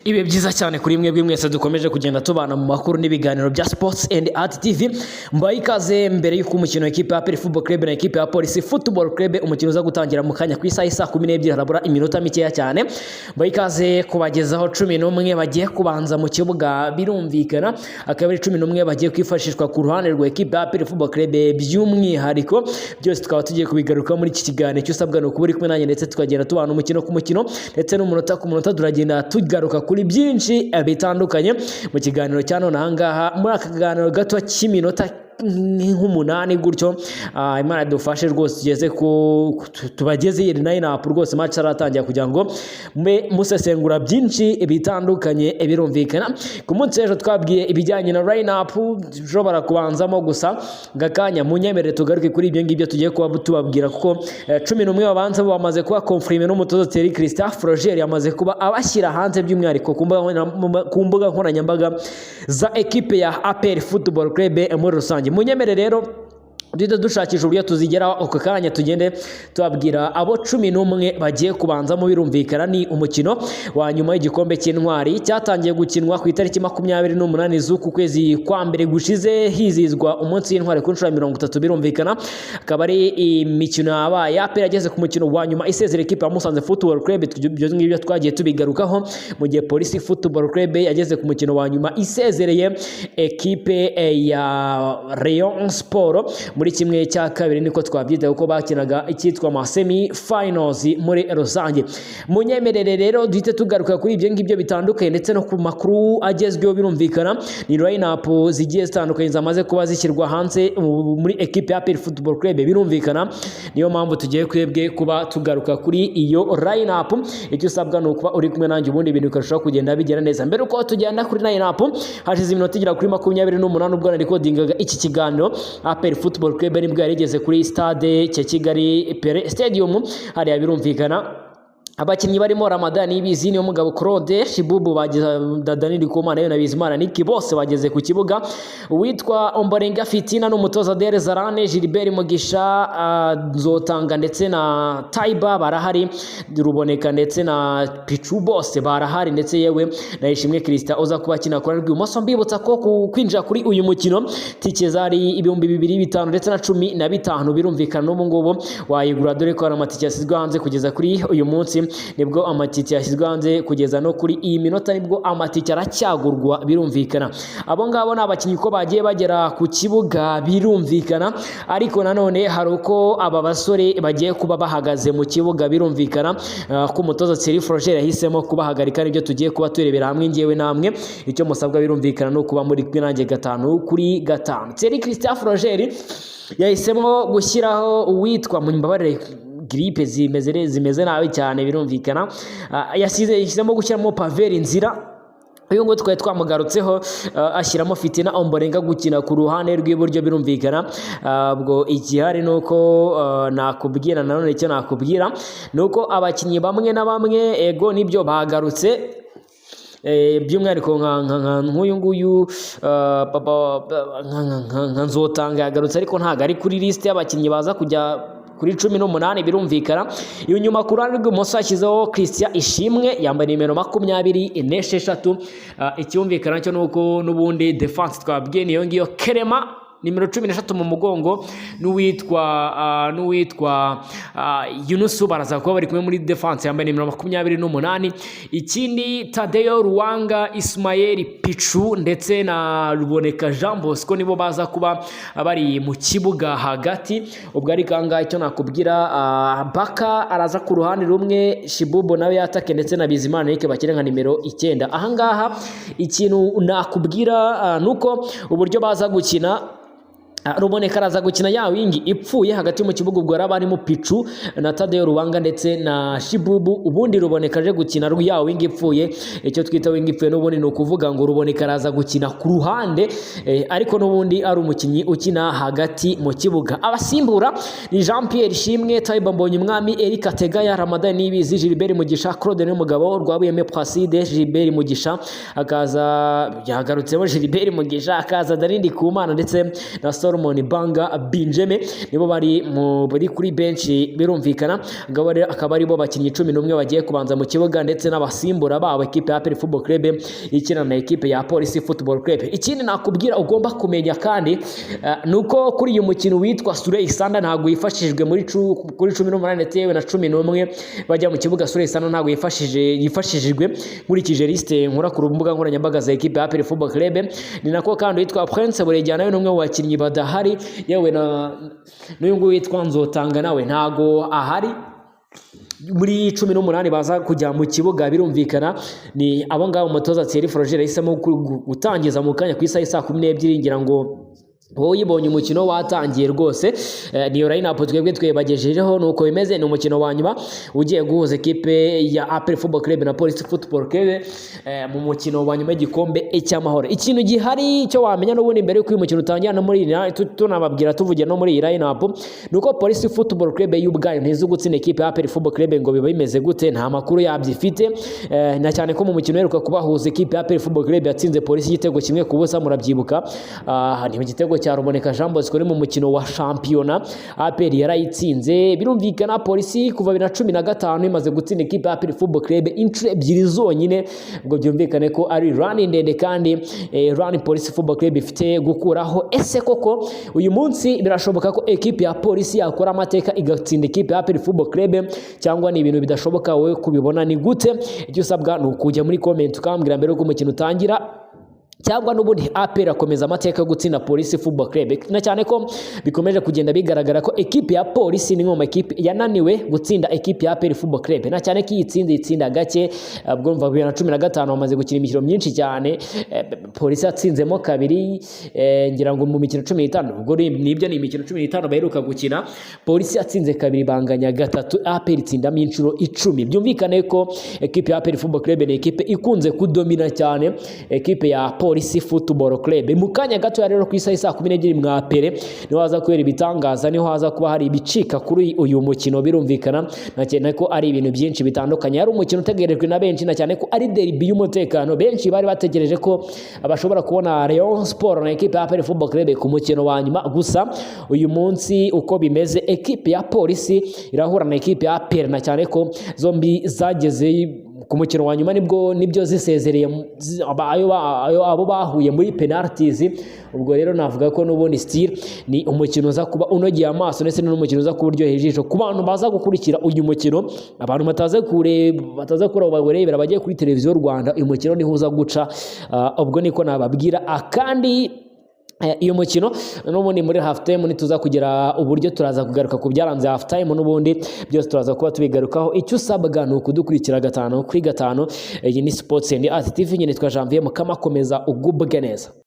Ibe byiza cyane kuri mwebwe mwese dukomeje kugenda tubana mu makuru n'ibiganiro bya Sports and Art TV. Mbaye ikaze mbere y'uko umukino w'ikipe ya APR Football Club na ikipe ya Police Football Club umukino uza gutangira mu kanya ku isaha 12 harabura iminota mikeya cyane. Mbaye ikaze kubagezaho 11 bagiye kubanza mu kibuga birumvikana, akaba ari 11 bagiye kwifashishwa ku ruhande rwa ikipe ya APR Football Club by'umwihariko. Byose tukaba tugiye kubigaruka muri iki kiganiro cy'usabwa no kuburi kumwe nanjye, ndetse tukagenda tubana umukino ku mukino ndetse n'umunota ku munota turagenda tugaruka kuri byinshi bitandukanye mu kiganiro cya none ahangaha muri aka kaganiro gato cy'iminota nk'umunani gutyo. Imana dufashe rwose tugeze ku tubageze iyi line-up rwose match aratangira kugira ngo musesengura byinshi bitandukanye birumvikana. Ku munsi ejo twabwiye ibijyanye na line-up ushobora kubanzamo, gusa gakanya munyemerere tugaruke kuri ibyo ngibyo tugiye kuba tubabwira, kuko 11 babanza bamaze kuba confirmé n'umutoza Thierry Christophe Roger yamaze kuba abashyira hanze by'umwihariko ku mbuga nkoranyambaga za equipe ya APR Football Club muri rusange. Munyemere rero dushakisha uburyo tuzigeraho uko kanya tugende tubabwira abo 11 bagiye kubanzamo. Birumvikana ni umukino wa nyuma y'igikombe cy'intwari cyatangiye gukinwa ku itariki 28 z'uku kwezi kwa mbere gushize, hizizwa umunsi w'intwari ku nshuro 30. Birumvikana akaba ari imikino yabaye APR yageze ku mukino wa nyuma isezera equipe ya Musanze Football Club. Ibyo ngibyo twagiye tubigarukaho, mu gihe Police Football Club yageze ku mukino wa nyuma isezereye equipe ya Rayon Sport muri kimwe cya kabiri, niko twabyita uko bakinaga icyitwa ma semi finals muri rusange. Munyemerere rero duhite tugaruka kuri ibyo ngibyo bitandukanye ndetse no ku makuru agezweho. Birumvikana ni line-up zigiye zitandukanye zamaze kuba zishyirwa hanze muri equipe ya APR Football Club. Birumvikana niyo mpamvu tugiye kwebwe kuba tugaruka kuri iyo line-up. Icyo usabwa no kuba uri kumwe nanjye, ubundi ibintu bikarushaho kugenda bigera neza. Mbere uko tujyana kuri line-up hashize iminota igera kuri 28 ubwo narekodingaga iki kiganiro. APR Football Club nibwo yarigeze kuri stade cya Kigali Pele Stadium. Hariya birumvikana abakinnyi barimo Ramadan Ibizi, niyo mugabo Claude Shibubu, bageze Daniel Komana na Bizimana Niki, bose bageze ku kibuga. Witwa Omborenga Fitina n'umutoza Dere Zarane, Gilbert Mugisha, Nzotanga ndetse na Taiba barahari, Ruboneka ndetse na Pichu bose barahari, ndetse yewe na Ishimwe Christa uza kuba kina kuri rw'imoso. Mbibutsa ko kwinjira kuri uyu mukino tike zari 2500 ndetse na 15. Birumvikana n'ubu ngubu wayigura, dore ko amatike yasizwe hanze kugeza kuri uyu munsi. Nibwo amatike yashyizwe hanze kugeza no kuri iyi minota, nibwo amatike aracyagurwa. Birumvikana abo ngabo ni abakinnyi ko bagiye bagera ku kibuga. Birumvikana ariko nanone hari uko aba basore bagiye kuba bahagaze mu kibuga. Birumvikana ko umutoza Thierry Roger yahisemo kubahagarika, nibyo tugiye kuba turebera hamwe ngewe namwe. Icyo musabwa birumvikana no kuba muri nanjye 5-5. Thierry Christophe Roger yahisemo gushyiraho uwitwa Munyimbabarire gripe zimeze nabi cyane. Birumvikana yashyizemo gushyiramo Pavel Nzira, uyu ngo twari twamugarutseho, ashyiramo Fitina Omborenga gukina ku ruhande rw'iburyo. Birumvikana ubwo igihari nuko nakubwira nanone icyo nakubwira nuko abakinnyi bamwe na bamwe ego nibyo bagarutse, by'umwihariko nk'uyu nguyu nka Nzotanga yagarutse, ariko ntago ari kuri liste y'abakinnyi baza kujya kuri 18. Birumvikana iyo nyuma ku ruhande rw'imoso yashyizeho Christian Ishimwe yambaye nimero 26. Icyumvikana cyo nuko n'ubundi defense twabwiye niyo ngiyo Kerema nimero 13 mu mugongo, n'uwitwa Yunusu baraza kuba bari kumwe muri defense yambaye nimero 28. Ikindi Tadeo Ruwanga, Ismael Pichu ndetse na Ruboneka Jean Bosco nibo baza kuba bari mu kibuga hagati. Ubwo ari kanga icyo nakubwira, Baka araza ku ruhande rumwe, Shibubo nawe yatake ndetse na Bizimana Niki bakire nka nimero 9. Ahangaha ikintu nakubwira nuko uburyo baza gukina, Ruboneka araza gukina ya wingi ipfuye hagati mu kibuga, ubwo barimo Pichu na Tadeo Ruwanga ndetse na Shibubu. Ubundi Ruboneka aje gukina ya wingi ipfuye, icyo twita wingi ipfuye n'ubundi ni ukuvuga ngo Ruboneka araza gukina ku ruhande, ariko n'ubundi ari umukinnyi ukina hagati mu kibuga. Abasimbura ni Jean Pierre Shimwe, Taiba Mbonyumwami, Eric Tegaya, Ramadan Nibizi, Gilbert Mugisha, Claude n'umugabo Rwabuyeme Placide, Gilbert Mugisha akaza yagarutsemo Gilbert Mugisha, akaza Daniel Kumana ndetse na Solomon Banga Benjamin nibo bari kuri bench birumvikana akaba aribo bakinnyi 11 bagiye kubanza mu kibuga ndetse n'abasimbura babo ekipe ya APR Football Club ikina na ekipe ya Police Football Club. Ikindi nakubwira ugomba kumenya kandi nuko kuri uyu mukino witwa Suley Sanda ntago yifashishijwe kuri 18 ndetse na 11 bajya mu kibuga. Suley Sanda ntago yifashishijwe nkurikije liste nkora ku rubuga nkoranyambaga za ekipe ya APR Football Club. Ni nako kandi witwa Prince Burejyana nawe n'umwe mu bakinnyi badahari, yewe n'uyu nguyu witwa Nzotanga nawe ntago ahari muri 18 baza kujya mu kibuga. Birumvikana ni abo ngabo umutoza Thierry Froger yahisemo gutangiza mu kanya ku isaha saa 12 ngira ngo uyibonye umukino watangiye rwose. Niyo line-up twebwe twebagejejeho nuko bimeze. Ni umukino wa nyuma ugiye guhuza ekipe ya APR Football Club na Police Football Club mu mukino wa nyuma y'igikombe cy'amahoro. Ikintu gihari cyo wamenya n'ubundi mbere y'uko uyu mukino utangira no muri tunababwira tuvuge no muri iyi line-up nuko Police Football Club y'ubwayo ntizi gutsinda ekipe ya APR Football Club ngo biba bimeze gute, nta makuru yabyifite na cyane ko mu mukino uheruka kubahuza ekipe ya APR Football Club yatsinze Police igitego kimwe ku busa, murabyibuka. Ni igitego cya Ruboneka Jean Bosco mu mukino wa shampiyona APR yarayitsinze. Birumvikana Police kuva 2015 imaze gutsinda ekipe ya APR Football Club inshuro ebyiri zonyine, ubwo byumvikane ko ari run ndende kandi run Police Football Club ifite gukuraho. Ese koko uyu munsi birashoboka ko ekipe ya Police yakora amateka igatsinda ekipe ya APR Football Club cyangwa ni ibintu bidashoboka? Wowe kubibona ni gute? Icyo usabwa ni ukujya muri comment ukambwira mbere yuko umukino utangira, cyangwa n'ubundi APR akomeza amateka gutsinda Police Football Club. Na cyane ko bikomeje kugenda bigaragara ko ekipe ya Police ni ngoma ekipe yananiwe gutsinda ekipe ya APR Football Club, na cyane ko itsinda gake. Ubwo mva 2015 bamaze gukina imikino myinshi cyane, Police yatsinzemo kabiri ngira ngo mu mikino 15, ubwo nibyo ni imikino 15 baheruka gukina. Police yatsinze kabiri banganya gatatu, APR itsindamo inshuro 10. Byumvikane ko ekipe ya APR Football Club ni ekipe ikunze kudomina cyane ekipe ya Police Football Club. Mu kanya gato rero ku isaha saa 12 mwa APR niho haza kwera ibitangaza, niho haza kuba hari ibicika kuri uyu mukino. Birumvikana na cyane ko ari ibintu byinshi bitandukanye, ari umukino utegerejwe na benshi, na cyane ko ari derby y'umutekano. Benshi bari bategereje ko abashobora kubona Rayon Sport na ekipe ya APR Football Club ku mukino wa nyuma. Gusa uyu munsi uko bimeze, ekipe ya Police irahura na ekipe ya APR, na cyane ko zombi zageze ku mukino wa nyuma nibyo zisezereye abo bahuye muri penalties. Ubwo rero navuga ko n'ubundi still ni umukino uza kuba unogeye amaso, ndetse n'umukino uza kuburyohera ijisho ku bantu baza gukurikira uyu mukino. Abantu bataza kureba barebera bagiye kuri televiziyo Rwanda, uyu mukino niho uza guca. Ubwo niko nababwira. Akandi iyo mukino n'ubundi muri half time nituza kugira uburyo turaza kugaruka ku byaranze half time, n'ubundi byose turaza kuba tubigarukaho. Icyo usabwa ni ukudukurikira 5 kuri 5. Iyi ni Sports and Art TV, nyine twa Janvier Mukama. Komeza ugubwe neza.